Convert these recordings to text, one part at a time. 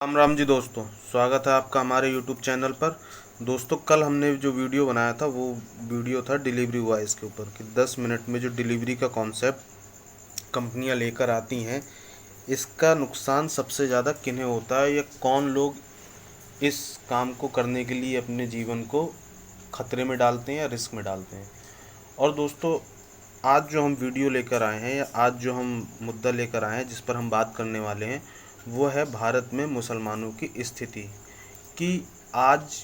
राम राम जी दोस्तों, स्वागत है आपका हमारे यूट्यूब चैनल पर। दोस्तों, कल हमने जो वीडियो बनाया था वो वीडियो था डिलीवरी बॉयज़ के ऊपर कि 10 मिनट में जो डिलीवरी का कॉन्सेप्ट कंपनियां लेकर आती हैं, इसका नुकसान सबसे ज़्यादा किन्हें होता है या कौन लोग इस काम को करने के लिए अपने जीवन को खतरे में डालते हैं या रिस्क में डालते हैं। और दोस्तों, आज जो हम वीडियो लेकर आए हैं या आज जो हम मुद्दा लेकर आए हैं जिस पर हम बात करने वाले हैं, वो है भारत में मुसलमानों की स्थिति। कि आज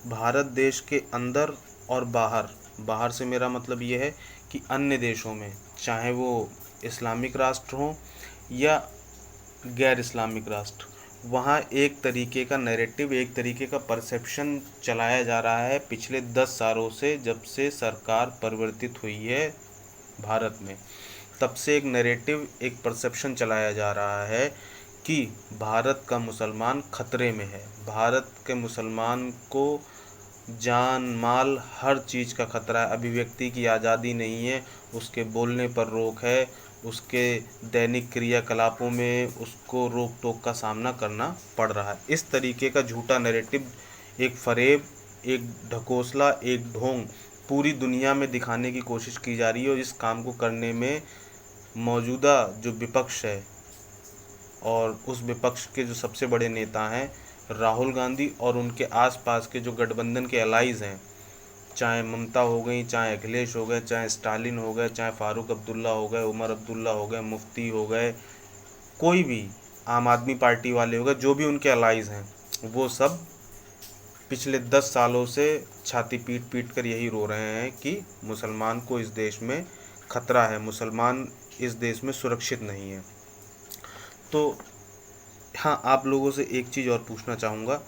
भारत देश के अंदर और बाहर, बाहर से मेरा मतलब ये है कि अन्य देशों में, चाहे वो इस्लामिक राष्ट्र हों या गैर इस्लामिक राष्ट्र, वहाँ एक तरीके का नैरेटिव, एक तरीके का परसेप्शन चलाया जा रहा है पिछले 10 सालों से। जब से सरकार परिवर्तित हुई है भारत में, तब से एक नैरेटिव, एक परसेप्शन चलाया जा रहा है कि भारत का मुसलमान खतरे में है। भारत के मुसलमान को जान माल हर चीज़ का खतरा है। अभिव्यक्ति की आज़ादी नहीं है, उसके बोलने पर रोक है, उसके दैनिक क्रियाकलापों में उसको रोक टोक का सामना करना पड़ रहा है। इस तरीके का झूठा नैरेटिव, एक फ़रेब, एक ढकोसला, एक ढोंग पूरी दुनिया में दिखाने की कोशिश की जा रही है। और इस काम को करने में मौजूदा जो विपक्ष है और उस विपक्ष के जो सबसे बड़े नेता हैं राहुल गांधी और उनके आसपास के जो गठबंधन के अलाइज़ हैं, चाहे ममता हो गई, चाहे अखिलेश हो गए, चाहे स्टालिन हो गए, चाहे फारूक अब्दुल्ला हो गए, उमर अब्दुल्ला हो गए, मुफ्ती हो गए, कोई भी आम आदमी पार्टी वाले हो गए, जो भी उनके अलाइज़ हैं, वो सब पिछले 10 सालों से छाती पीट पीट कर यही रो रहे हैं कि मुसलमान को इस देश में खतरा है, मुसलमान इस देश में सुरक्षित नहीं है। तो हाँ, आप लोगों से एक चीज़ और पूछना चाहूँगा।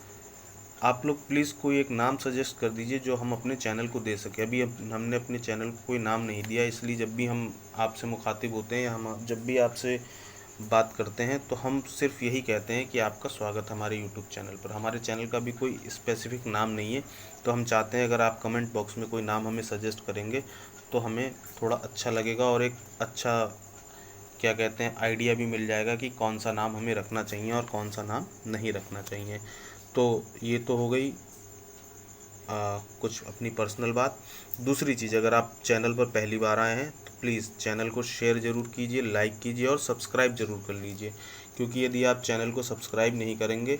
आप लोग प्लीज़ कोई एक नाम सजेस्ट कर दीजिए जो हम अपने चैनल को दे सकें। अभी हमने अपने चैनल को कोई नाम नहीं दिया, इसलिए जब भी हम आपसे मुखातिब होते हैं या हम जब भी आपसे बात करते हैं तो हम सिर्फ यही कहते हैं कि आपका स्वागत है हमारे यूट्यूब चैनल पर। हमारे चैनल का भी कोई स्पेसिफिक नाम नहीं है, तो हम चाहते हैं अगर आप कमेंट बॉक्स में कोई नाम हमें सजेस्ट करेंगे तो हमें थोड़ा अच्छा लगेगा और एक अच्छा, क्या कहते हैं, आइडिया भी मिल जाएगा कि कौन सा नाम हमें रखना चाहिए और कौन सा नाम नहीं रखना चाहिए। तो ये तो हो गई कुछ अपनी पर्सनल बात। दूसरी चीज़, अगर आप चैनल पर पहली बार आए हैं तो प्लीज़ चैनल को शेयर ज़रूर कीजिए, लाइक कीजिए और सब्सक्राइब ज़रूर कर लीजिए। क्योंकि यदि आप चैनल को सब्सक्राइब नहीं करेंगे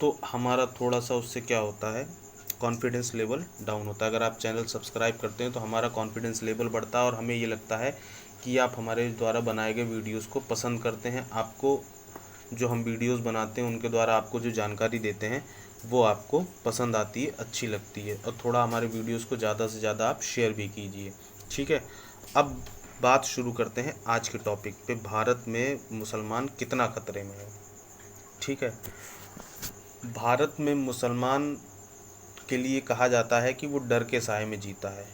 तो हमारा थोड़ा सा उससे क्या होता है, कॉन्फिडेंस लेवल डाउन होता है। अगर आप चैनल सब्सक्राइब करते हैं तो हमारा कॉन्फिडेंस लेवल बढ़ता है और हमें ये लगता है कि आप हमारे द्वारा बनाए गए वीडियोज़ को पसंद करते हैं। आपको जो हम वीडियोस बनाते हैं उनके द्वारा आपको जो जानकारी देते हैं वो आपको पसंद आती है, अच्छी लगती है। और थोड़ा हमारे वीडियोस को ज़्यादा से ज़्यादा आप शेयर भी कीजिए, ठीक है। अब बात शुरू करते हैं आज के टॉपिक पे, भारत में मुसलमान कितना खतरे में है, ठीक है। भारत में मुसलमान के लिए कहा जाता है कि वो डर के साए में जीता है,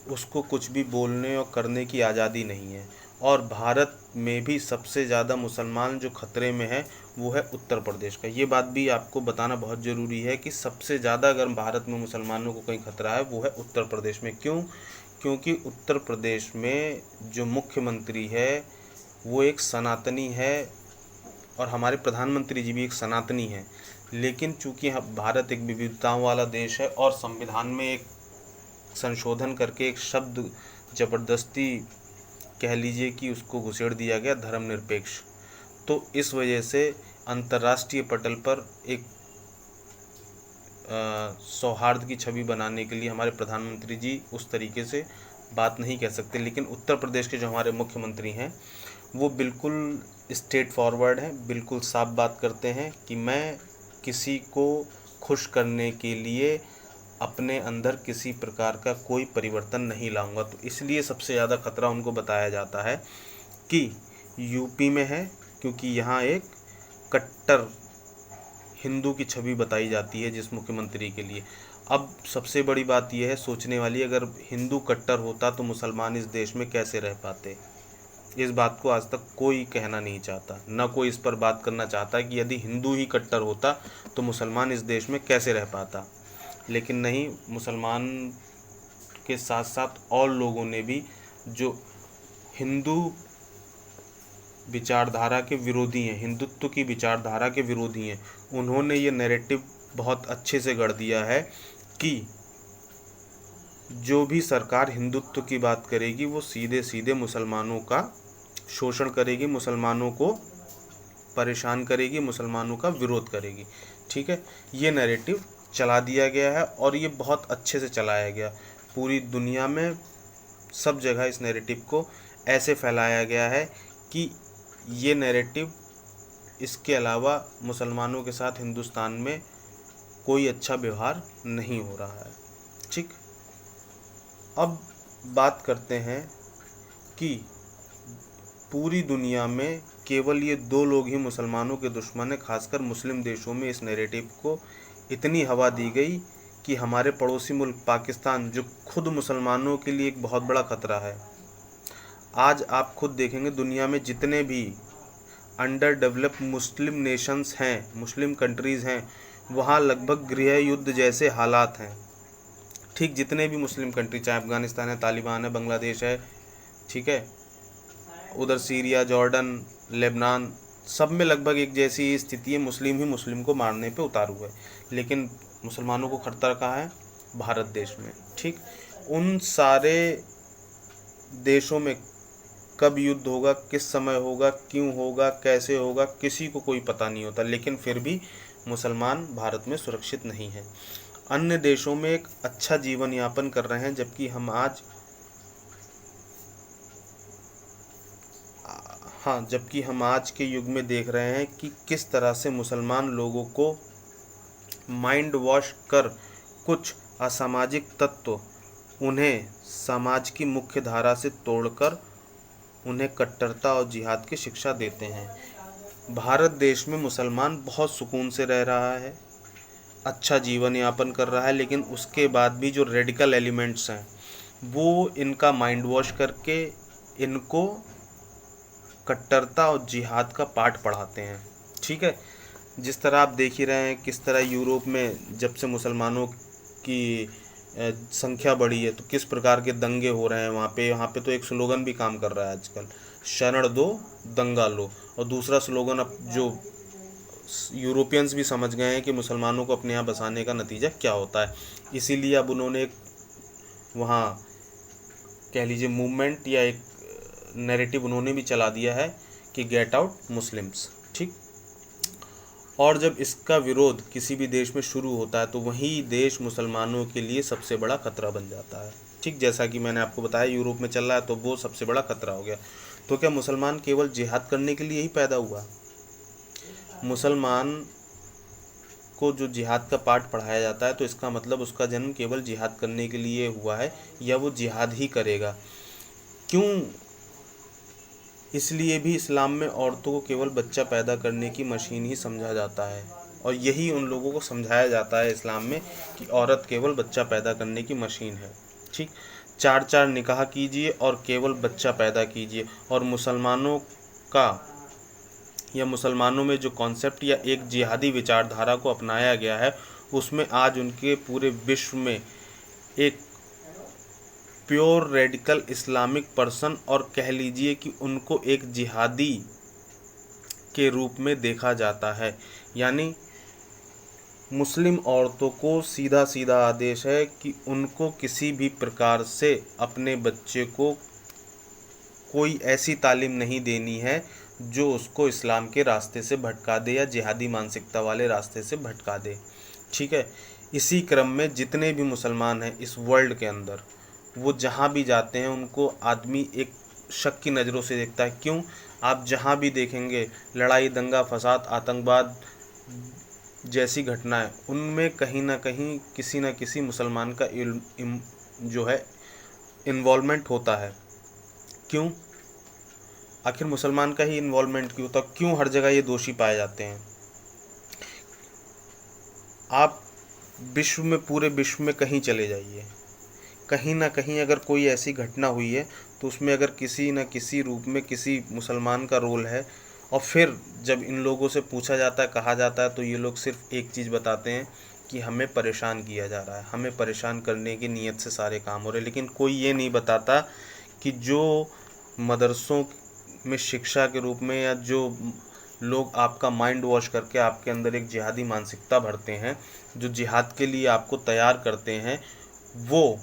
उसको कुछ भी बोलने और करने की आज़ादी नहीं है। और भारत में भी सबसे ज़्यादा मुसलमान जो खतरे में है वो है उत्तर प्रदेश का। ये बात भी आपको बताना बहुत ज़रूरी है कि सबसे ज़्यादा अगर भारत में मुसलमानों को कहीं खतरा है वो है उत्तर प्रदेश में। क्यों? क्योंकि उत्तर प्रदेश में जो मुख्यमंत्री है वो एक सनातनी है और हमारे प्रधानमंत्री जी भी एक सनातनी हैं। लेकिन चूंकि भारत एक विविधताओं वाला देश है और संविधान में एक संशोधन करके एक शब्द ज़बरदस्ती, कह लीजिए कि उसको घुसेड़ दिया गया, धर्मनिरपेक्ष। तो इस वजह से अंतर्राष्ट्रीय पटल पर एक सौहार्द की छवि बनाने के लिए हमारे प्रधानमंत्री जी उस तरीके से बात नहीं कह सकते। लेकिन उत्तर प्रदेश के जो हमारे मुख्यमंत्री हैं वो बिल्कुल स्ट्रेट फॉरवर्ड हैं, बिल्कुल साफ बात करते हैं कि मैं किसी को खुश करने के लिए अपने अंदर किसी प्रकार का कोई परिवर्तन नहीं लाऊंगा। तो इसलिए सबसे ज़्यादा खतरा उनको बताया जाता है कि यूपी में है, क्योंकि यहाँ एक कट्टर हिंदू की छवि बताई जाती है जिस मुख्यमंत्री के लिए। अब सबसे बड़ी बात यह है सोचने वाली, अगर हिंदू कट्टर होता तो मुसलमान इस देश में कैसे रह पाते। इस बात को आज तक कोई कहना नहीं चाहता, ना कोई इस पर बात करना चाहता कि यदि हिंदू ही कट्टर होता तो मुसलमान इस देश में कैसे रह पाता। लेकिन नहीं, मुसलमान के साथ साथ और लोगों ने भी, जो हिंदू विचारधारा के विरोधी हैं, हिंदुत्व की विचारधारा के विरोधी हैं, उन्होंने ये नैरेटिव बहुत अच्छे से गढ़ दिया है कि जो भी सरकार हिंदुत्व की बात करेगी वो सीधे सीधे मुसलमानों का शोषण करेगी, मुसलमानों को परेशान करेगी, मुसलमानों का विरोध करेगी। ठीक है, ये नैरेटिव चला दिया गया है और ये बहुत अच्छे से चलाया गया। पूरी दुनिया में सब जगह इस नैरेटिव को ऐसे फैलाया गया है कि ये नैरेटिव, इसके अलावा मुसलमानों के साथ हिंदुस्तान में कोई अच्छा व्यवहार नहीं हो रहा है। ठीक, अब बात करते हैं कि पूरी दुनिया में केवल ये 2 लोग ही मुसलमानों के दुश्मन हैं। खासकर मुस्लिम देशों में इस नैरेटिव को इतनी हवा दी गई कि हमारे पड़ोसी मुल्क पाकिस्तान, जो खुद मुसलमानों के लिए एक बहुत बड़ा खतरा है, आज आप खुद देखेंगे दुनिया में जितने भी अंडर डेवलप्ड मुस्लिम नेशंस हैं, मुस्लिम कंट्रीज़ हैं, वहाँ लगभग गृह युद्ध जैसे हालात हैं। ठीक, जितने भी मुस्लिम कंट्री, चाहे अफ़गानिस्तान है, तालिबान है, बांग्लादेश है, ठीक है, उधर सीरिया, जॉर्डन, लेबनान, सब में लगभग एक जैसी स्थिति है। मुस्लिम ही मुस्लिम को मारने पे उतार हुआ है, लेकिन मुसलमानों को खतरा कहाँ है? भारत देश में। ठीक, उन सारे देशों में कब युद्ध होगा, किस समय होगा, क्यों होगा, कैसे होगा, किसी को कोई पता नहीं होता, लेकिन फिर भी मुसलमान भारत में सुरक्षित नहीं है। अन्य देशों में एक अच्छा जीवन यापन कर रहे हैं, जबकि हम आज के युग में देख रहे हैं कि किस तरह से मुसलमान लोगों को माइंड वॉश कर कुछ असामाजिक तत्व उन्हें समाज की मुख्य धारा से तोड़कर उन्हें कट्टरता और जिहाद की शिक्षा देते हैं। भारत देश में मुसलमान बहुत सुकून से रह रहा है, अच्छा जीवन यापन कर रहा है, लेकिन उसके बाद भी जो रेडिकल एलिमेंट्स हैं वो इनका माइंड वॉश करके इनको कट्टरता और जिहाद का पाठ पढ़ाते हैं। ठीक है, जिस तरह आप देख ही रहे हैं किस तरह यूरोप में जब से मुसलमानों की संख्या बढ़ी है तो किस प्रकार के दंगे हो रहे हैं वहाँ पे तो एक स्लोगन भी काम कर रहा है आजकल, शरण दो दंगा लो। और दूसरा स्लोगन अब जो यूरोपियंस भी समझ गए हैं कि मुसलमानों को अपने यहाँ बसाने का नतीजा क्या होता है, इसीलिए अब उन्होंने एक वहाँ कह लीजिए मूवमेंट या एक नैरेटिव उन्होंने भी चला दिया है कि गेट आउट मुस्लिम्स। ठीक, और जब इसका विरोध किसी भी देश में शुरू होता है तो वही देश मुसलमानों के लिए सबसे बड़ा खतरा बन जाता है। ठीक, जैसा कि मैंने आपको बताया यूरोप में चल रहा है तो वो सबसे बड़ा खतरा हो गया। तो क्या मुसलमान केवल जिहाद करने के लिए ही पैदा हुआ? मुसलमान को जो जिहाद का पाठ पढ़ाया जाता है तो इसका मतलब उसका जन्म केवल जिहाद करने के लिए हुआ है या वो जिहाद ही करेगा? क्यों? इसलिए भी इस्लाम में औरतों को केवल बच्चा पैदा करने की मशीन ही समझा जाता है, और यही उन लोगों को समझाया जाता है इस्लाम में कि औरत केवल बच्चा पैदा करने की मशीन है। ठीक, 4 निकाह कीजिए और केवल बच्चा पैदा कीजिए। और मुसलमानों का या मुसलमानों में जो कॉन्सेप्ट या एक जिहादी विचारधारा को अपनाया गया है उसमें आज उनके पूरे विश्व में एक प्योर रेडिकल इस्लामिक पर्सन, और कह लीजिए कि उनको एक जिहादी के रूप में देखा जाता है। यानी मुस्लिम औरतों को सीधा सीधा आदेश है कि उनको किसी भी प्रकार से अपने बच्चे को कोई ऐसी तालीम नहीं देनी है जो उसको इस्लाम के रास्ते से भटका दे या जिहादी मानसिकता वाले रास्ते से भटका दे। ठीक है, इसी क्रम में जितने भी मुसलमान हैं इस वर्ल्ड के अंदर, वो जहाँ भी जाते हैं उनको आदमी एक शक की नज़रों से देखता है। क्यों? आप जहाँ भी देखेंगे लड़ाई, दंगा, फसाद, आतंकवाद जैसी घटनाएं, उनमें कहीं ना कहीं किसी न किसी मुसलमान का जो है इन्वॉल्वमेंट होता है। क्यों? आखिर मुसलमान का ही इन्वॉल्वमेंट क्यों होता? क्यों हर जगह ये दोषी पाए जाते हैं? आप विश्व में, पूरे विश्व में कहीं चले जाइए, कहीं ना कहीं अगर कोई ऐसी घटना हुई है तो उसमें अगर किसी न किसी रूप में किसी मुसलमान का रोल है। और फिर जब इन लोगों से पूछा जाता है, कहा जाता है, तो ये लोग सिर्फ एक चीज़ बताते हैं कि हमें परेशान किया जा रहा है, हमें परेशान करने की नीयत से सारे काम हो रहे हैं। लेकिन कोई ये नहीं बताता कि जो मदरसों में शिक्षा के रूप में, या जो लोग आपका माइंड वॉश करके आपके अंदर एक जिहादी मानसिकता भरते हैं, जो जिहाद के लिए आपको तैयार करते हैं, वो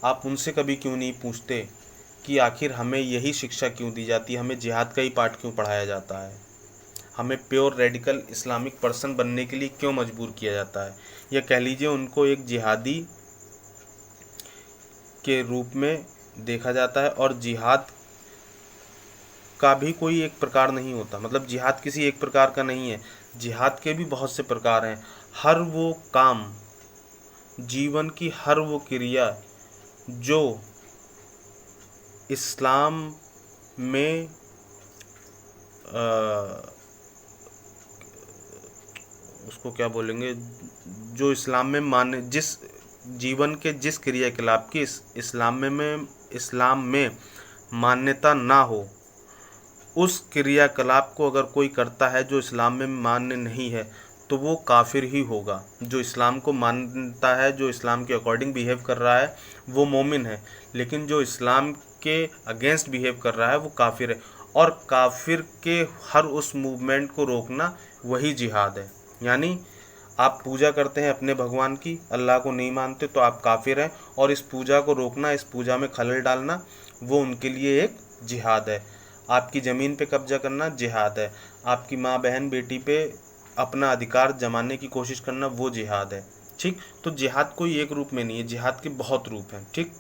आप उनसे कभी क्यों नहीं पूछते कि आखिर हमें यही शिक्षा क्यों दी जाती है, हमें जिहाद का ही पाठ क्यों पढ़ाया जाता है, हमें प्योर रेडिकल इस्लामिक पर्सन बनने के लिए क्यों मजबूर किया जाता है, या कह लीजिए उनको एक जिहादी के रूप में देखा जाता है। और जिहाद का भी कोई एक प्रकार नहीं होता, मतलब जिहाद किसी एक प्रकार का नहीं है, जिहाद के भी बहुत से प्रकार हैं। हर वो काम, जीवन की हर वो क्रिया जो इस्लाम में उसको क्या बोलेंगे, जो इस्लाम में मान्य, जिस जीवन के जिस क्रियाकलाप की इस्लाम में मान्यता ना हो, उस क्रियाकलाप को अगर कोई करता है जो इस्लाम में मान्य नहीं है, तो वो काफिर ही होगा। जो इस्लाम को मानता है, जो इस्लाम के अकॉर्डिंग बिहेव कर रहा है, वो मोमिन है, लेकिन जो इस्लाम के अगेंस्ट बिहेव कर रहा है वो काफिर है। और काफिर के हर उस मूवमेंट को रोकना वही जिहाद है। यानी आप पूजा करते हैं अपने भगवान की, अल्लाह को नहीं मानते, तो आप काफिर हैं, और इस पूजा को रोकना, इस पूजा में खलल डालना, वो उनके लिए एक जिहाद है। आपकी ज़मीन पे कब्जा करना जिहाद है। आपकी माँ बहन बेटी पे अपना अधिकार जमाने की कोशिश करना वो जिहाद है। ठीक, तो जिहाद कोई एक रूप में नहीं है, जिहाद के बहुत रूप हैं। ठीक,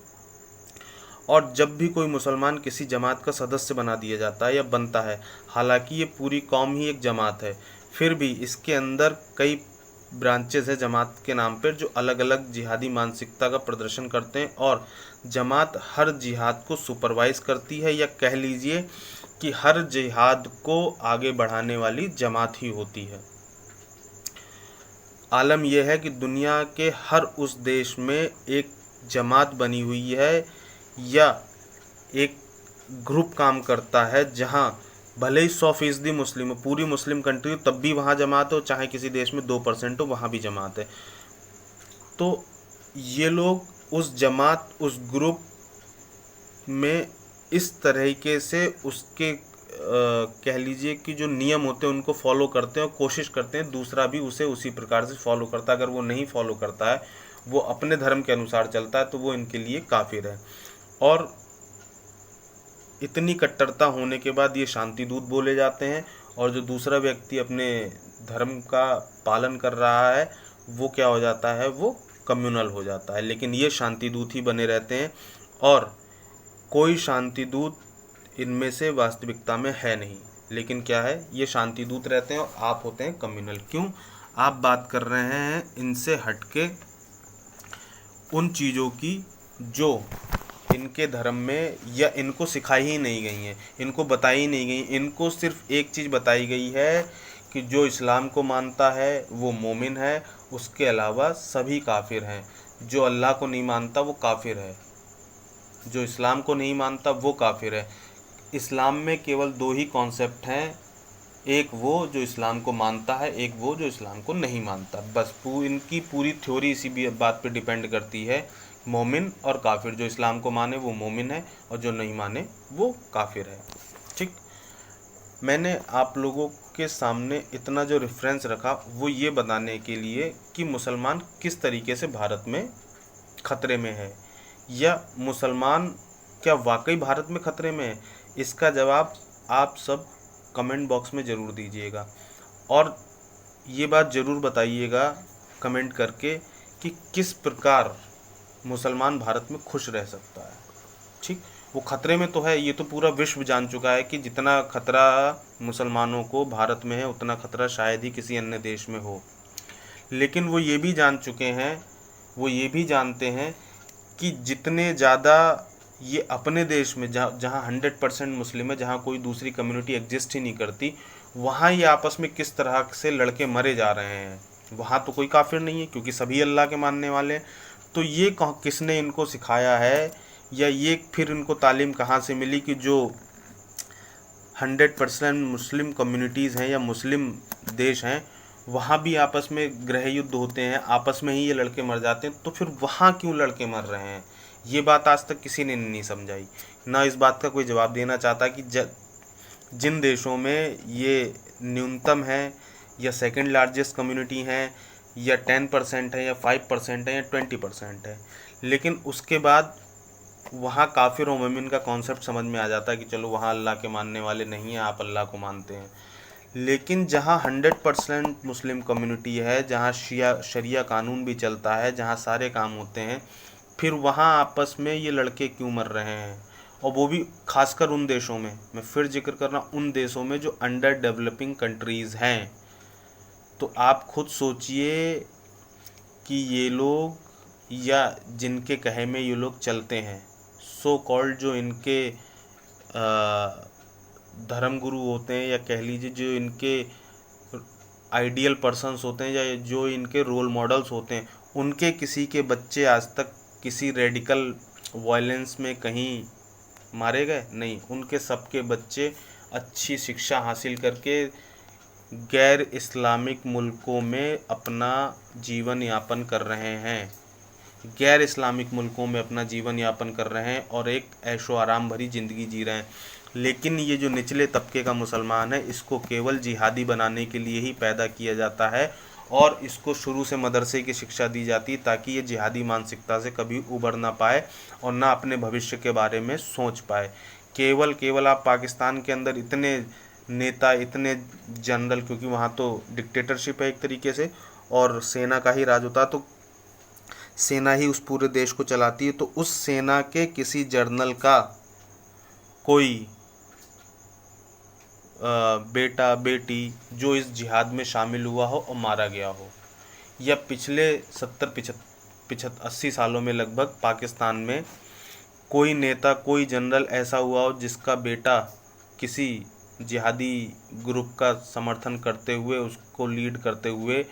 और जब भी कोई मुसलमान किसी जमात का सदस्य बना दिया जाता है या बनता है, हालांकि ये पूरी कौम ही एक जमात है, फिर भी इसके अंदर कई ब्रांचेस है जमात के नाम पर, जो अलग अलग जिहादी मानसिकता का प्रदर्शन करते हैं। और जमात हर जिहाद को सुपरवाइज करती है, या कह लीजिए कि हर जिहाद को आगे बढ़ाने वाली जमात ही होती है। आलम यह है कि दुनिया के हर उस देश में एक जमात बनी हुई है, या एक ग्रुप काम करता है, जहां भले ही 100% मुस्लिम हो, पूरी मुस्लिम कंट्री हो, तब भी वहाँ जमात हो, चाहे किसी देश में 2% हो, वहाँ भी जमात है। तो ये लोग उस जमात, उस ग्रुप में इस तरीके से उसके कह लीजिए कि जो नियम होते हैं उनको फॉलो करते हैं, और कोशिश करते हैं दूसरा भी उसे उसी प्रकार से फॉलो करता है। अगर वो नहीं फॉलो करता है, वो अपने धर्म के अनुसार चलता है, तो वो इनके लिए काफिर है। और इतनी कट्टरता होने के बाद ये शांति दूत बोले जाते हैं, और जो दूसरा व्यक्ति अपने धर्म का पालन कर रहा है वो क्या हो जाता है, वो कम्युनल हो जाता है। लेकिन ये शांति दूत ही बने रहते हैं, और कोई शांति दूत इनमें से वास्तविकता में है नहीं। लेकिन क्या है, ये शांति दूत रहते हैं और आप होते हैं कम्युनल। क्यों? आप बात कर रहे हैं इनसे हटके उन चीज़ों की जो इनके धर्म में या इनको सिखाई ही नहीं गई हैं, इनको बताई ही नहीं गई। इनको सिर्फ एक चीज़ बताई गई है कि जो इस्लाम को मानता है वो मोमिन है, उसके अलावा सभी काफिर हैं। जो अल्लाह को नहीं मानता वो काफिर है, जो इस्लाम को नहीं मानता वो काफिर है। इस्लाम में केवल दो ही कॉन्सेप्ट हैं, एक वो जो इस्लाम को मानता है, एक वो जो इस्लाम को नहीं मानता। बस इनकी पूरी थ्योरी इसी भी बात पे डिपेंड करती है, मोमिन और काफिर। जो इस्लाम को माने वो मोमिन है, और जो नहीं माने वो काफिर है। ठीक, मैंने आप लोगों के सामने इतना जो रेफरेंस रखा वो ये बताने के लिए कि मुसलमान किस तरीके से भारत में खतरे में है, या मुसलमान क्या वाकई भारत में खतरे में है। इसका जवाब आप सब कमेंट बॉक्स में ज़रूर दीजिएगा, और ये बात ज़रूर बताइएगा कमेंट करके कि किस प्रकार मुसलमान भारत में खुश रह सकता है। ठीक, वो खतरे में तो है, ये तो पूरा विश्व जान चुका है कि जितना खतरा मुसलमानों को भारत में है उतना खतरा शायद ही किसी अन्य देश में हो। लेकिन वो ये भी जान चुके हैं, वो ये भी जानते हैं कि जितने ज़्यादा ये अपने देश में जहाँ 100% मुस्लिम है, जहाँ कोई दूसरी कम्युनिटी एग्जिस्ट ही नहीं करती, वहाँ ये आपस में किस तरह से लड़के मरे जा रहे हैं। वहाँ तो कोई काफिर नहीं है क्योंकि सभी अल्लाह के मानने वाले। तो ये किसने इनको सिखाया है, या ये फिर इनको तालीम कहाँ से मिली कि जो 100% मुस्लिम कम्युनिटीज़ हैं या मुस्लिम देश हैं, वहाँ भी आपस में गृह युद्ध होते हैं, आपस में ही ये लड़के मर जाते हैं। तो फिर वहाँ क्यों लड़के मर रहे हैं, ये बात आज तक किसी ने नहीं समझाई। ना इस बात का कोई जवाब देना चाहता कि जिन देशों में ये न्यूनतम है या सेकंड लार्जेस्ट कम्युनिटी है या 10% है या 5% है या 20% है, लेकिन उसके बाद वहाँ काफिर और मोमिन का कॉन्सेप्ट समझ में आ जाता है कि चलो वहाँ अल्लाह के मानने वाले नहीं हैं, आप अल्लाह को मानते हैं। लेकिन जहाँ 100% मुस्लिम कम्युनिटी है, जहाँ शरिया कानून भी चलता है, जहाँ सारे काम होते हैं, फिर वहाँ आपस में ये लड़के क्यों मर रहे हैं? और वो भी खासकर उन देशों में, मैं फिर जिक्र कर रहा हूँ, उन देशों में जो अंडर डेवलपिंग कंट्रीज़ हैं। तो आप खुद सोचिए कि ये लोग या जिनके कहे में ये लोग चलते हैं, सो कॉल्ड जो इनके धर्म गुरु होते हैं, या कह लीजिए जो इनके आइडियल पर्सन्स होते हैं या जो इनके रोल मॉडल्स होते हैं, उनके किसी के बच्चे आज तक किसी रेडिकल वायलेंस में कहीं मारे गए नहीं। उनके सबके बच्चे अच्छी शिक्षा हासिल करके गैर इस्लामिक मुल्कों में अपना जीवन यापन कर रहे हैं, गैर इस्लामिक मुल्कों में अपना जीवन यापन कर रहे हैं और एक ऐशो आराम भरी ज़िंदगी जी रहे हैं। लेकिन ये जो निचले तबके का मुसलमान है, इसको केवल जिहादी बनाने के लिए ही पैदा किया जाता है और इसको शुरू से मदरसे की शिक्षा दी जाती है ताकि ये जिहादी मानसिकता से कभी उबर ना पाए और ना अपने भविष्य के बारे में सोच पाए। केवल आप पाकिस्तान के अंदर इतने नेता, इतने जनरल, क्योंकि वहाँ तो डिक्टेटरशिप है एक तरीके से और सेना का ही राज होता है, तो सेना ही उस पूरे देश को चलाती है। तो उस सेना के किसी जर्नल का कोई बेटा बेटी जो इस जिहाद में शामिल हुआ हो और मारा गया हो, या पिछले 70-80 सालों में लगभग पाकिस्तान में कोई नेता, कोई जनरल ऐसा हुआ हो जिसका बेटा किसी जिहादी ग्रुप का समर्थन करते हुए, उसको लीड करते हुए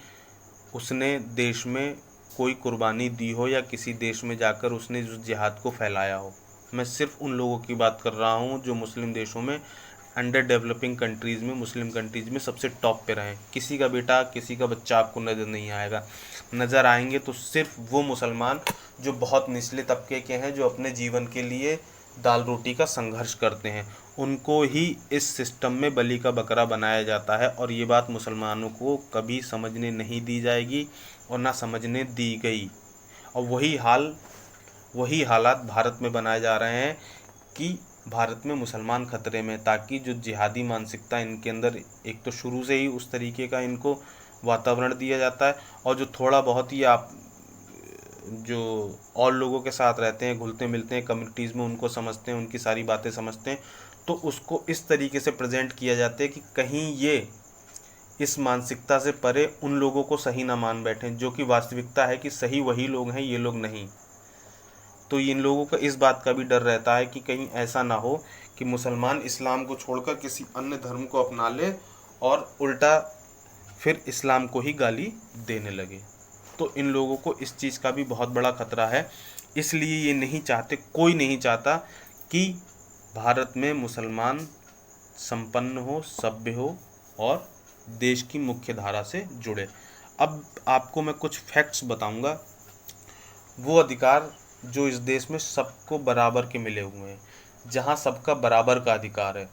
उसने देश में कोई कुर्बानी दी हो या किसी देश में जाकर उसने उस जिहाद को फैलाया हो। मैं सिर्फ उन लोगों की बात कर रहा हूँ जो मुस्लिम देशों में, अंडर डेवलपिंग कंट्रीज़ में, मुस्लिम कंट्रीज़ में सबसे टॉप पे रहें। किसी का बेटा, किसी का बच्चा आपको नज़र नहीं आएगा। नज़र आएंगे तो सिर्फ वो मुसलमान जो बहुत निचले तबके के हैं, जो अपने जीवन के लिए दाल रोटी का संघर्ष करते हैं, उनको ही इस सिस्टम में बलि का बकरा बनाया जाता है। और ये बात मुसलमानों को कभी समझने नहीं दी जाएगी और ना समझने दी गई। और वही हालात भारत में बनाए जा रहे हैं कि भारत में मुसलमान खतरे में, ताकि जो जिहादी मानसिकता इनके अंदर, एक तो शुरू से ही उस तरीके का इनको वातावरण दिया जाता है, और जो थोड़ा बहुत ही आप जो और लोगों के साथ रहते हैं, घुलते मिलते हैं कम्युनिटीज़ में, उनको समझते हैं, उनकी सारी बातें समझते हैं, तो उसको इस तरीके से प्रेजेंट किया जाता है कि कहीं ये इस मानसिकता से परे उन लोगों को सही ना मान बैठें, जो कि वास्तविकता है कि सही वही लोग हैं, ये लोग नहीं। तो इन लोगों का इस बात का भी डर रहता है कि कहीं ऐसा ना हो कि मुसलमान इस्लाम को छोड़कर किसी अन्य धर्म को अपना ले और उल्टा फिर इस्लाम को ही गाली देने लगे। तो इन लोगों को इस चीज़ का भी बहुत बड़ा खतरा है। इसलिए ये नहीं चाहते, कोई नहीं चाहता कि भारत में मुसलमान संपन्न हो, सभ्य हो और देश की मुख्य धारा से जुड़े। अब आपको मैं कुछ फैक्ट्स बताऊंगा, वो अधिकार जो इस देश में सबको बराबर के मिले हुए हैं, जहां सबका बराबर का अधिकार है।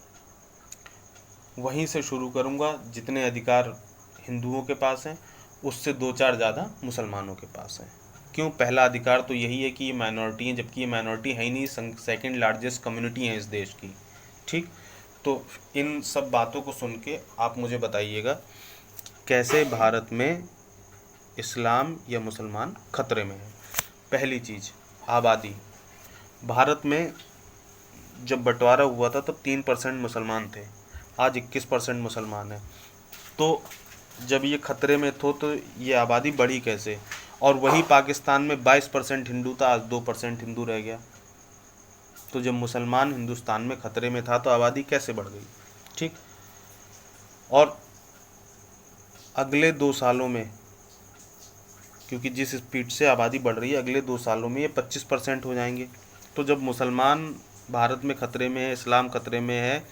वहीं से शुरू करूंगा। जितने अधिकार हिंदुओं के पास हैं उससे 2-4 ज़्यादा मुसलमानों के पास हैं। क्यों? पहला अधिकार तो यही है कि ये माइनॉरिटी हैं, जबकि ये माइनॉरिटी है ही नहीं, सेकंड लार्जेस्ट कम्युनिटी है इस देश की। ठीक, तो इन सब बातों को सुन के आप मुझे बताइएगा कैसे भारत में इस्लाम या मुसलमान खतरे में है। पहली चीज़, आबादी। भारत में जब बंटवारा हुआ था तब 3% मुसलमान थे, आज 21% मुसलमान हैं। तो जब ये खतरे में तो ये आबादी बढ़ी कैसे? और वही पाकिस्तान में 22% हिंदू था, आज 2% हिंदू रह गया। तो जब मुसलमान हिंदुस्तान में खतरे में था तो आबादी कैसे बढ़ गई? ठीक, और अगले 2 सालों में, क्योंकि जिस स्पीड से आबादी बढ़ रही है, अगले 2 सालों में ये 25% हो जाएंगे। तो जब मुसलमान भारत में खतरे में है, इस्लाम खतरे में है,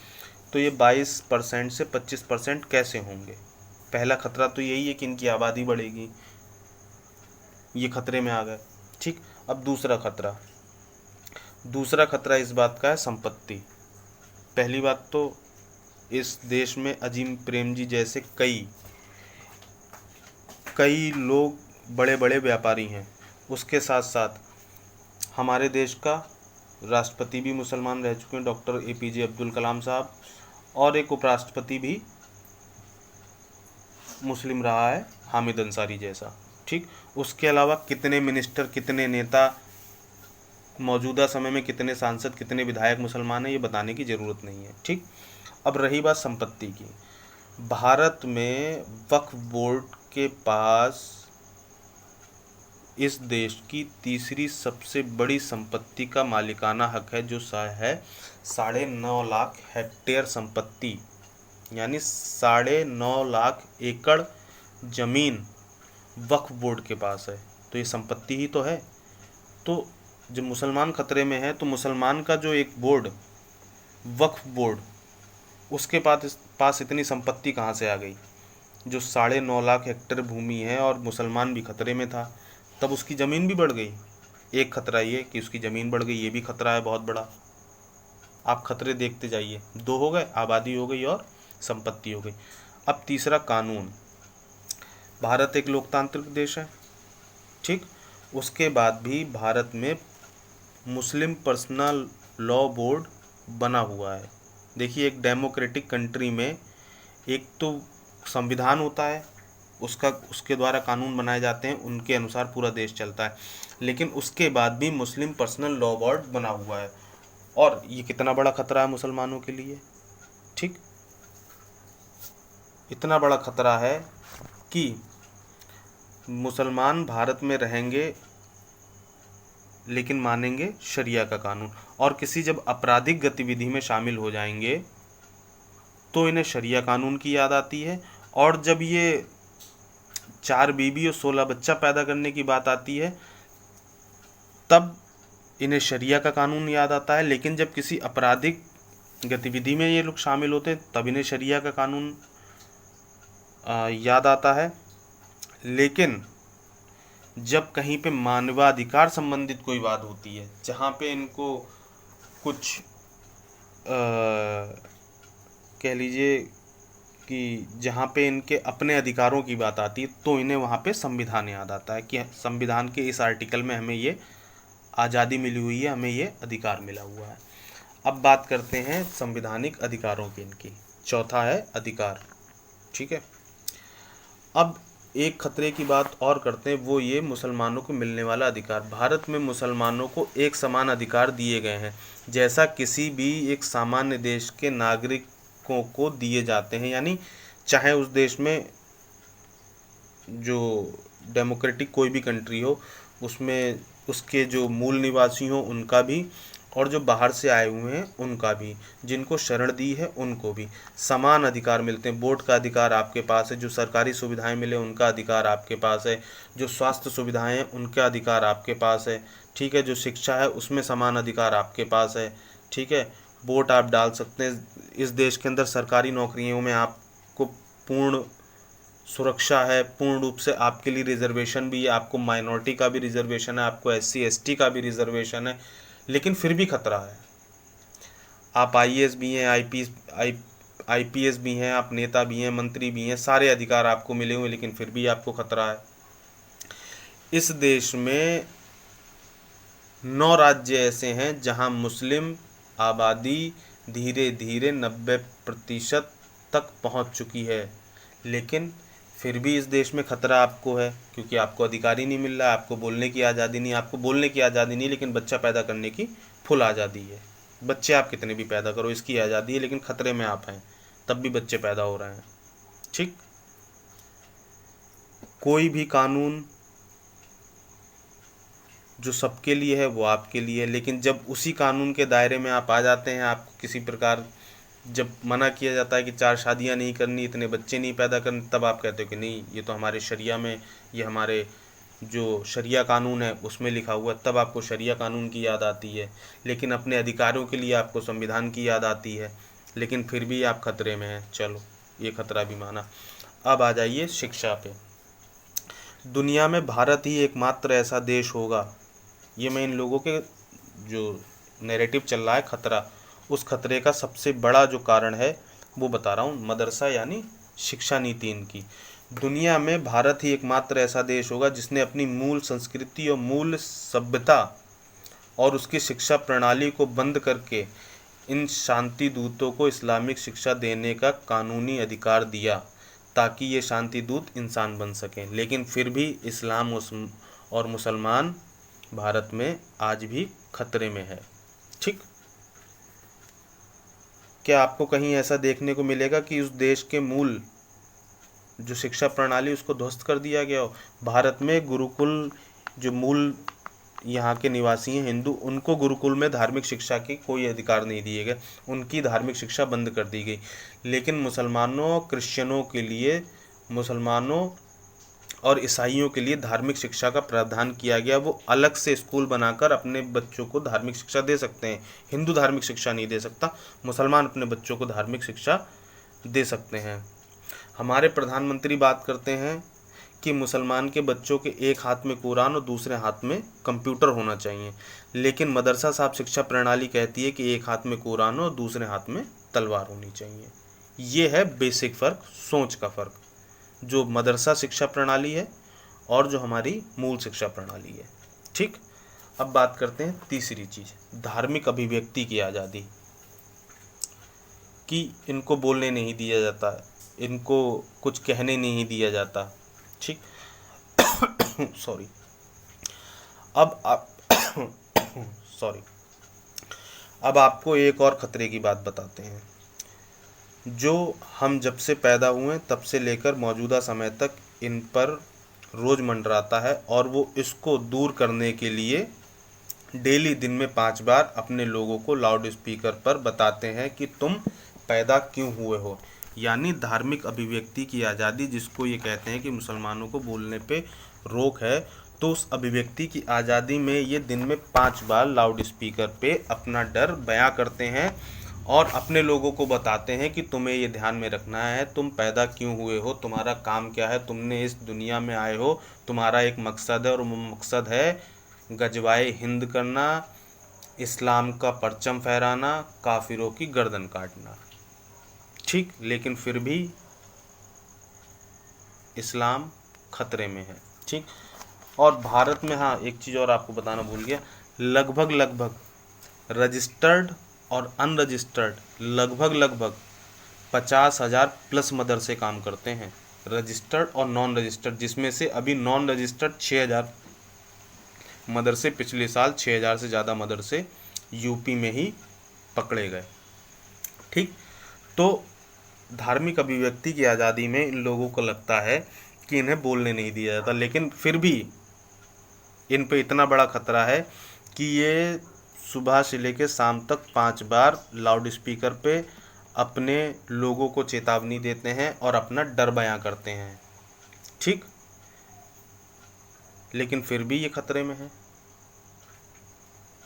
तो ये 22% से 25% कैसे होंगे? पहला खतरा तो यही है कि इनकी आबादी बढ़ेगी, ये खतरे में आ गए। ठीक, अब दूसरा खतरा, दूसरा खतरा इस बात का है संपत्ति। पहली बात तो इस देश में अजीम प्रेम जी जैसे कई कई लोग बड़े बड़े व्यापारी हैं। उसके साथ साथ हमारे देश का राष्ट्रपति भी मुसलमान रह चुके हैं, डॉक्टर APJ अब्दुल कलाम साहब, और एक उपराष्ट्रपति भी मुस्लिम रहा है, हामिद अंसारी जैसा। ठीक, उसके अलावा कितने मिनिस्टर, कितने नेता, मौजूदा समय में कितने सांसद, कितने विधायक मुसलमान हैं, ये बताने की ज़रूरत नहीं है। ठीक, अब रही बात संपत्ति की। भारत में वक्फ बोर्ड के पास इस देश की तीसरी सबसे बड़ी संपत्ति का मालिकाना हक है, जो है 9.5 लाख हेक्टेयर संपत्ति, यानी 9.5 लाख एकड़ जमीन वक्फ बोर्ड के पास है। तो ये संपत्ति ही तो है। तो जब मुसलमान खतरे में है तो मुसलमान का जो एक बोर्ड, वक्फ बोर्ड, उसके पास इतनी संपत्ति कहाँ से आ गई, जो 9.5 लाख हेक्टेयर भूमि है, और मुसलमान भी खतरे में था, तब उसकी ज़मीन भी बढ़ गई। एक खतरा ये कि उसकी ज़मीन बढ़ गई, ये भी खतरा है बहुत बड़ा। आप खतरे देखते जाइए, 2 हो गए, आबादी हो गई और संपत्ति हो गई। अब तीसरा कानून। भारत एक लोकतांत्रिक देश है, ठीक, उसके बाद भी भारत में मुस्लिम पर्सनल लॉ बोर्ड बना हुआ है। देखिए, एक डेमोक्रेटिक कंट्री में एक तो संविधान होता है, उसके द्वारा कानून बनाए जाते हैं, उनके अनुसार पूरा देश चलता है, लेकिन उसके बाद भी मुस्लिम पर्सनल लॉ बोर्ड बना हुआ है, और ये कितना बड़ा खतरा है मुसलमानों के लिए। ठीक, इतना बड़ा खतरा है कि मुसलमान भारत में रहेंगे लेकिन मानेंगे शरिया का कानून, और किसी जब आपराधिक गतिविधि में शामिल हो जाएंगे तो इन्हें शरिया कानून की याद आती है, और जब ये 4 बीबी और 16 बच्चा पैदा करने की बात आती है तब इन्हें शरिया का कानून याद आता है। लेकिन जब किसी आपराधिक गतिविधि में ये लोग शामिल होते हैं तब इन्हें शरिया का कानून याद आता है। लेकिन जब कहीं पे मानवाधिकार संबंधित कोई बात होती है, जहाँ पे इनको कुछ कह लीजिए कि जहाँ पे इनके अपने अधिकारों की बात आती है, तो इन्हें वहाँ पे संविधान याद आता है कि संविधान के इस आर्टिकल में हमें ये आज़ादी मिली हुई है, हमें ये अधिकार मिला हुआ है। अब बात करते हैं संवैधानिक अधिकारों की। इनकी चौथा है अधिकार। ठीक है, अब एक खतरे की बात और करते हैं, वो ये मुसलमानों को मिलने वाला अधिकार। भारत में मुसलमानों को एक समान अधिकार दिए गए हैं, जैसा किसी भी एक सामान्य देश के नागरिकों को दिए जाते हैं। यानी चाहे उस देश में जो डेमोक्रेटिक कोई भी कंट्री हो, उसमें उसके जो मूल निवासी हों उनका भी, और जो बाहर से आए हुए हैं उनका भी, जिनको शरण दी है उनको भी समान अधिकार मिलते हैं। वोट का अधिकार आपके पास है, जो सरकारी सुविधाएं मिले उनका अधिकार आपके पास है, जो स्वास्थ्य सुविधाएं हैं उनका अधिकार आपके पास है। ठीक है, जो शिक्षा है उसमें समान अधिकार आपके पास है। ठीक है, वोट आप डाल सकते हैं। इस देश के अंदर सरकारी नौकरियों में आपको पूर्ण सुरक्षा है, पूर्ण रूप से आपके लिए रिजर्वेशन भी है, आपको माइनॉरिटी का भी रिजर्वेशन है, आपको SC ST का भी रिजर्वेशन है। लेकिन फिर भी खतरा है। आप IAS भी हैं, IPS भी हैं, आप नेता भी हैं, मंत्री भी हैं, सारे अधिकार आपको मिले हुए, लेकिन फिर भी आपको खतरा है। इस देश में 9 राज्य ऐसे हैं जहां मुस्लिम आबादी धीरे धीरे 90% तक पहुंच चुकी है, लेकिन फिर भी इस देश में खतरा आपको है, क्योंकि आपको अधिकार ही नहीं मिल रहा है, आपको बोलने की आज़ादी नहीं। आपको बोलने की आज़ादी नहीं, लेकिन बच्चा पैदा करने की फुल आज़ादी है। बच्चे आप कितने भी पैदा करो, इसकी आज़ादी है, लेकिन खतरे में आप हैं, तब भी बच्चे पैदा हो रहे हैं। ठीक, कोई भी कानून जो सबके लिए है वो आपके लिए है, लेकिन जब उसी कानून के दायरे में आप आ जाते हैं, आपको किसी प्रकार जब मना किया जाता है कि 4 शादियां नहीं करनी, इतने बच्चे नहीं पैदा करने, तब आप कहते हो कि नहीं, ये तो हमारे शरिया में, ये हमारे जो शरिया कानून है उसमें लिखा हुआ है, तब आपको शरिया कानून की याद आती है। लेकिन अपने अधिकारों के लिए आपको संविधान की याद आती है, लेकिन फिर भी आप खतरे में हैं। चलो, ये खतरा भी माना। अब आ जाइए शिक्षा पे। दुनिया में भारत ही एकमात्र ऐसा देश होगा, ये मैं इन लोगों के जो नैरेटिव चल रहा है खतरा, उस खतरे का सबसे बड़ा जो कारण है वो बता रहा हूँ, मदरसा यानी शिक्षा नीति इनकी। दुनिया में भारत ही एकमात्र ऐसा देश होगा जिसने अपनी मूल संस्कृति और मूल सभ्यता और उसकी शिक्षा प्रणाली को बंद करके इन शांति दूतों को इस्लामिक शिक्षा देने का कानूनी अधिकार दिया ताकि ये शांति दूत इंसान बन सकें। लेकिन फिर भी इस्लाम और मुसलमान भारत में आज भी खतरे में है। ठीक, क्या आपको कहीं ऐसा देखने को मिलेगा कि उस देश के मूल जो शिक्षा प्रणाली उसको ध्वस्त कर दिया गया हो? भारत में गुरुकुल, जो मूल यहाँ के निवासी हैं हिंदू, उनको गुरुकुल में धार्मिक शिक्षा की कोई अधिकार नहीं दिए गए, उनकी धार्मिक शिक्षा बंद कर दी गई। लेकिन मुसलमानों, क्रिश्चियनों के लिए, मुसलमानों और ईसाइयों के लिए धार्मिक शिक्षा का प्रावधान किया गया। वो अलग से स्कूल बनाकर अपने बच्चों को धार्मिक शिक्षा दे सकते हैं। हिंदू धार्मिक शिक्षा नहीं दे सकता, मुसलमान अपने बच्चों को धार्मिक शिक्षा दे सकते हैं। हमारे प्रधानमंत्री बात करते हैं कि मुसलमान के बच्चों के एक हाथ में कुरान और दूसरे हाथ में कंप्यूटर होना चाहिए, लेकिन मदरसा साहब शिक्षा प्रणाली कहती है कि एक हाथ में कुरान और दूसरे हाथ में तलवार होनी चाहिए। ये है बेसिक फ़र्क, सोच का फ़र्क, जो मदरसा शिक्षा प्रणाली है और जो हमारी मूल शिक्षा प्रणाली है। ठीक, अब बात करते हैं तीसरी चीज़, धार्मिक अभिव्यक्ति की आज़ादी, कि इनको बोलने नहीं दिया जाता, इनको कुछ कहने नहीं दिया जाता। ठीक सॉरी, अब आप सॉरी, अब आपको एक और खतरे की बात बताते हैं जो हम जब से पैदा हुए तब से लेकर मौजूदा समय तक इन पर रोज़ मंडराता है, और वो इसको दूर करने के लिए डेली दिन में 5 बार अपने लोगों को लाउड स्पीकर पर बताते हैं कि तुम पैदा क्यों हुए हो। यानी धार्मिक अभिव्यक्ति की आज़ादी, जिसको ये कहते हैं कि मुसलमानों को बोलने पे रोक है, तो उस अभिव्यक्ति की आज़ादी में ये दिन में 5 बार लाउड स्पीकर पे अपना डर बयां करते हैं और अपने लोगों को बताते हैं कि तुम्हें ये ध्यान में रखना है, तुम पैदा क्यों हुए हो, तुम्हारा काम क्या है, तुमने इस दुनिया में आए हो, तुम्हारा एक मकसद है और वो मकसद है गजवाए हिंद करना, इस्लाम का परचम फहराना, काफिरों की गर्दन काटना। ठीक, लेकिन फिर भी इस्लाम खतरे में है। ठीक, और भारत में, हाँ एक चीज़ और आपको बताना भूल गया, लगभग रजिस्टर्ड और अनरजिस्टर्ड लगभग 50,000 प्लस मदरसे काम करते हैं, रजिस्टर्ड और नॉन रजिस्टर्ड, जिसमें से अभी नॉन रजिस्टर्ड 6,000 मदरसे, पिछले साल 6,000 से ज़्यादा मदरसे यूपी में ही पकड़े गए। ठीक, तो धार्मिक अभिव्यक्ति की आज़ादी में इन लोगों को लगता है कि इन्हें बोलने नहीं दिया जाता, लेकिन फिर भी इन पे इतना बड़ा खतरा है कि ये सुबह से लेकर शाम तक 5 बार लाउड स्पीकर पे अपने लोगों को चेतावनी देते हैं और अपना डर बयां करते हैं। ठीक, लेकिन फिर भी ये खतरे में है।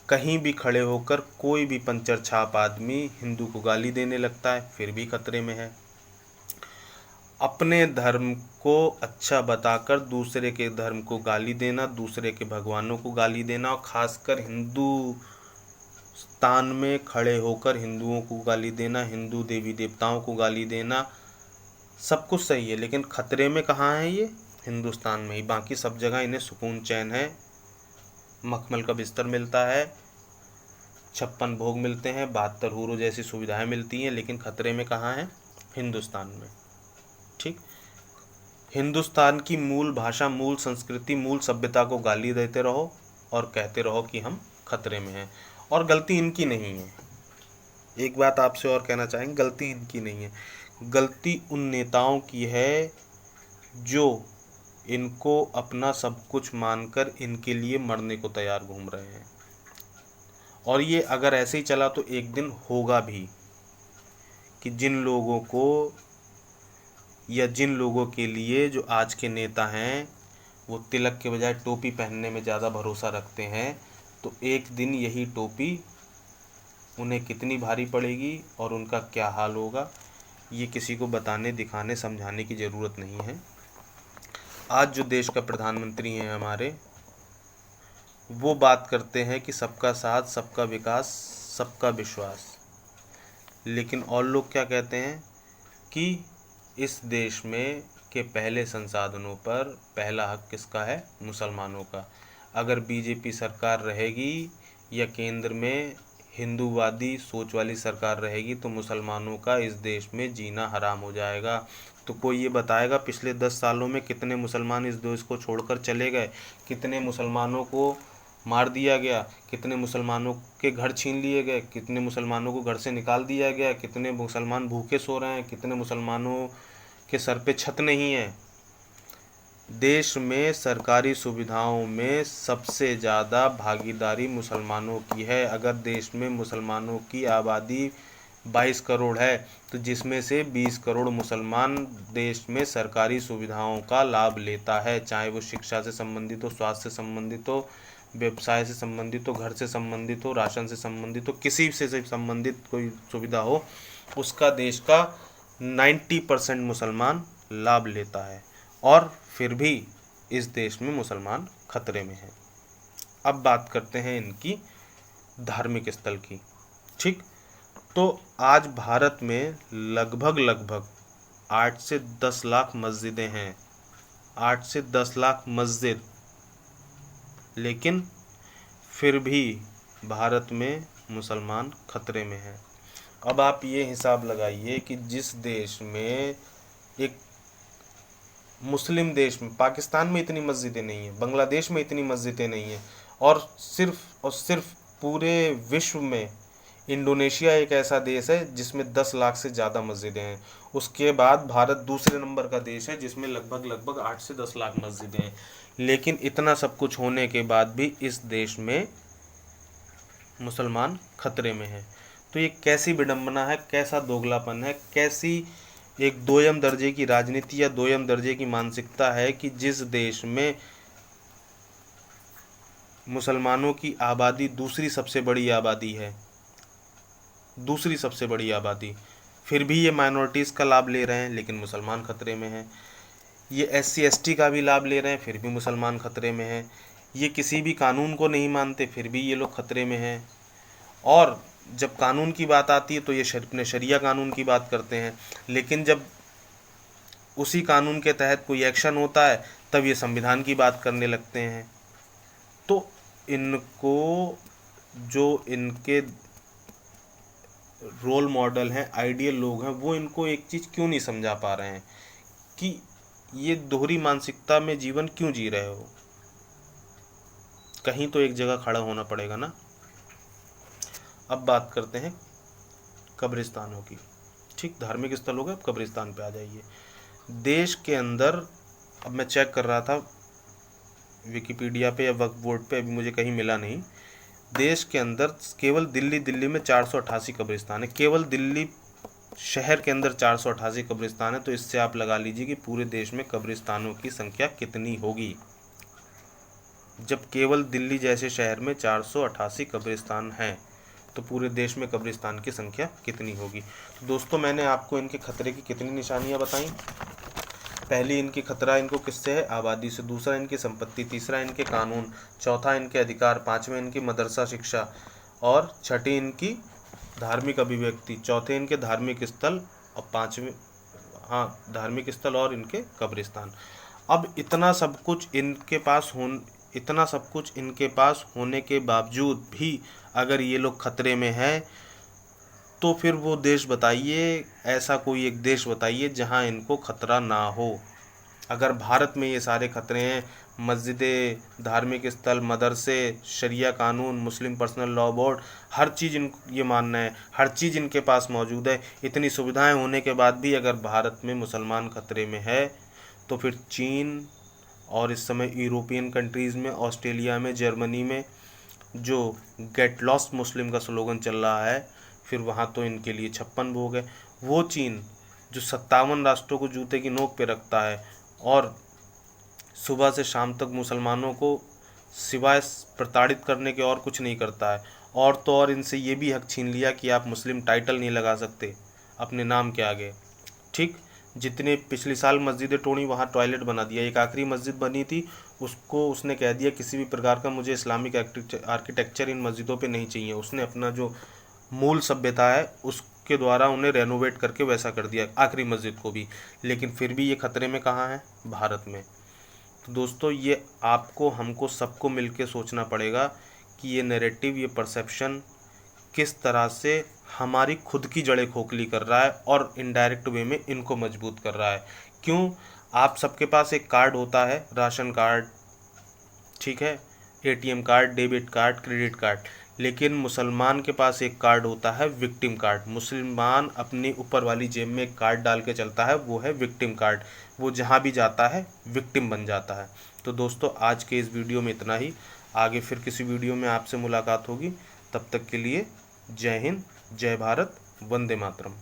कहीं भी खड़े होकर कोई भी पंचर छाप आदमी हिंदू को गाली देने लगता है, फिर भी खतरे में है। अपने धर्म को अच्छा बताकर दूसरे के धर्म को गाली देना, दूसरे के भगवानों को गाली देना, और ख़ासकर हिंदुस्तान में खड़े होकर हिंदुओं को गाली देना, हिंदू देवी देवताओं को गाली देना, सब कुछ सही है, लेकिन खतरे में कहाँ है ये? हिंदुस्तान में ही। बाकी सब जगह इन्हें सुकून चैन है, मखमल का बिस्तर मिलता है, 56 भोग मिलते हैं, 72 हूरों जैसी सुविधाएं मिलती हैं, लेकिन खतरे में कहाँ है? हिंदुस्तान में। ठीक, हिंदुस्तान की मूल भाषा, मूल संस्कृति, मूल सभ्यता को गाली देते रहो और कहते रहो कि हम खतरे में हैं, और गलती इनकी नहीं है। एक बात आपसे और कहना चाहेंगे, गलती इनकी नहीं है, गलती उन नेताओं की है जो इनको अपना सब कुछ मानकर इनके लिए मरने को तैयार घूम रहे हैं। और ये अगर ऐसे ही चला तो एक दिन होगा भी कि जिन लोगों को या जिन लोगों के लिए जो आज के नेता हैं वो तिलक के बजाय टोपी पहनने में ज़्यादा भरोसा रखते हैं, तो एक दिन यही टोपी उन्हें कितनी भारी पड़ेगी और उनका क्या हाल होगा, ये किसी को बताने, दिखाने, समझाने की ज़रूरत नहीं है। आज जो देश का प्रधानमंत्री हैं हमारे, वो बात करते हैं कि सबका साथ, सबका विकास, सबका विश्वास। लेकिन और लोग क्या कहते हैं कि इस देश में के पहले संसाधनों पर पहला हक किसका है? मुसलमानों का। अगर बीजेपी सरकार रहेगी या केंद्र में हिंदूवादी सोच वाली सरकार रहेगी तो मुसलमानों का इस देश में जीना हराम हो जाएगा। तो कोई ये बताएगा पिछले 10 सालों में कितने मुसलमान इस देश को छोड़कर चले गए, कितने मुसलमानों को मार दिया गया, कितने मुसलमानों के घर छीन लिए गए, कितने मुसलमानों को घर से निकाल दिया गया, कितने मुसलमान भूखे सो रहे हैं, कितने मुसलमानों के सर पे छत नहीं है। देश में सरकारी सुविधाओं में सबसे ज़्यादा भागीदारी मुसलमानों की है। अगर देश में मुसलमानों की आबादी 22 करोड़ है तो जिसमें से 20 करोड़ मुसलमान देश में सरकारी सुविधाओं का लाभ लेता है, चाहे वो शिक्षा से संबंधित हो, स्वास्थ्य से संबंधित हो, व्यवसाय से संबंधित हो, घर से संबंधित हो, राशन से संबंधित हो, किसी से संबंधित कोई सुविधा हो, उसका देश का 90% मुसलमान लाभ लेता है। और फिर भी इस देश में मुसलमान खतरे में हैं। अब बात करते हैं इनकी धार्मिक स्थल की। ठीक, तो आज भारत में लगभग 8 से 10 लाख मस्जिदें हैं, 8 से 10 लाख मस्जिद, लेकिन फिर भी भारत में मुसलमान खतरे में हैं। अब आप ये हिसाब लगाइए कि जिस देश में एक मुस्लिम देश में, पाकिस्तान में इतनी मस्जिदें नहीं हैं, बांग्लादेश में इतनी मस्जिदें नहीं हैं, और सिर्फ पूरे विश्व में इंडोनेशिया एक ऐसा देश है जिसमें 10 लाख से ज़्यादा मस्जिदें हैं। उसके बाद भारत दूसरे नंबर का देश है जिसमें लगभग 8 से 10 लाख मस्जिदें हैं। लेकिन इतना सब कुछ होने के बाद भी इस देश में मुसलमान खतरे में हैं। तो ये कैसी विडंबना है, कैसा दोगलापन है, कैसी एक दोयम दर्जे की राजनीति या दोयम दर्जे की मानसिकता है कि जिस देश में मुसलमानों की आबादी दूसरी सबसे बड़ी आबादी है, दूसरी सबसे बड़ी आबादी, फिर भी ये माइनॉरिटीज़ का लाभ ले रहे हैं लेकिन मुसलमान खतरे में हैं। ये SC ST का भी लाभ ले रहे हैं फिर भी मुसलमान खतरे में हैं। ये किसी भी कानून को नहीं मानते फिर भी ये लोग खतरे में हैं। और जब कानून की बात आती है तो ये अपने शरिया कानून की बात करते हैं, लेकिन जब उसी कानून के तहत कोई एक्शन होता है तब ये संविधान की बात करने लगते हैं। तो इनको, जो इनके रोल मॉडल हैं, आइडियल लोग हैं, वो इनको एक चीज़ क्यों नहीं समझा पा रहे हैं कि ये दोहरी मानसिकता में जीवन क्यों जी रहे हो। कहीं तो एक जगह खड़ा होना पड़ेगा ना। अब बात करते हैं कब्रिस्तानों की। ठीक, धार्मिक स्थल हो गए, अब कब्रिस्तान पे आ जाइए। देश के अंदर, अब मैं चेक कर रहा था विकिपीडिया पे या वक्फ बोर्ड पे, अभी मुझे कहीं मिला नहीं। देश के अंदर केवल दिल्ली में 488 कब्रिस्तान है, केवल दिल्ली शहर के अंदर 488 कब्रिस्तान है। तो इससे आप लगा लीजिए कि पूरे देश में कब्रिस्तानों की संख्या कितनी होगी। जब केवल दिल्ली जैसे शहर में 488 कब्रिस्तान हैं तो पूरे देश में कब्रिस्तान की संख्या कितनी होगी। तो दोस्तों, मैंने आपको इनके खतरे की कितनी निशानियां बताई। पहली इनकी खतरा इनको किससे है? आबादी से। दूसरा इनकी संपत्ति, तीसरा इनके कानून, चौथा इनके अधिकार, पांचवें इनकी मदरसा शिक्षा, और छठी इनकी धार्मिक अभिव्यक्ति, चौथे इनके धार्मिक स्थल, और पांचवें, धार्मिक स्थल और इनके कब्रिस्तान। अब इतना सब कुछ इनके पास होने के बावजूद भी अगर ये लोग खतरे में हैं तो फिर वो देश बताइए, ऐसा कोई एक देश बताइए जहां इनको खतरा ना हो। अगर भारत में ये सारे खतरे हैं, मस्जिदें, धार्मिक स्थल, मदरसे, शरिया कानून, मुस्लिम पर्सनल लॉ बोर्ड, हर चीज़ ये मानना है, हर चीज़ इनके पास मौजूद है, इतनी सुविधाएं होने के बाद भी अगर भारत में मुसलमान खतरे में है तो फिर चीन और इस समय यूरोपियन कंट्रीज़ में, ऑस्ट्रेलिया में, जर्मनी में जो गेट लॉस्ट मुस्लिम का स्लोगन चल रहा है, फिर वहाँ तो इनके लिए 56 भोग है। वो चीन जो 57 राष्ट्रों को जूते की नोक पे रखता है और सुबह से शाम तक मुसलमानों को सिवाय प्रताड़ित करने के और कुछ नहीं करता है, और तो और इनसे ये भी हक छीन लिया कि आप मुस्लिम टाइटल नहीं लगा सकते अपने नाम के आगे। ठीक, जितने पिछले साल मस्जिदें तोड़ी वहाँ टॉयलेट बना दिया। एक आखिरी मस्जिद बनी थी, उसको उसने कह दिया किसी भी प्रकार का मुझे इस्लामिक आर्किटेक्चर इन मस्जिदों पे नहीं चाहिए। उसने अपना जो मूल सभ्यता है उसके द्वारा उन्हें रेनोवेट करके वैसा कर दिया आखिरी मस्जिद को भी। लेकिन फिर भी ये खतरे में कहाँ है? भारत में। तो दोस्तों ये आपको हमको सबको मिलके सोचना पड़ेगा कि ये नैरेटिव, ये परसेप्शन किस तरह से हमारी खुद की जड़ें खोखली कर रहा है और इनडायरेक्ट वे में इनको मजबूत कर रहा है। क्यों? आप सबके पास एक कार्ड होता है, राशन कार्ड, ठीक है, ATM card, debit card, credit card, लेकिन मुसलमान के पास एक कार्ड होता है विक्टिम कार्ड। मुसलमान अपनी ऊपर वाली जेब में एक कार्ड डाल के चलता है, वो है विक्टिम कार्ड। वो जहाँ भी जाता है विक्टिम बन जाता है। तो दोस्तों आज के इस वीडियो में इतना ही। आगे फिर किसी वीडियो में आपसे मुलाकात होगी। तब तक के लिए जय हिंद, जय भारत, वंदे मातरम।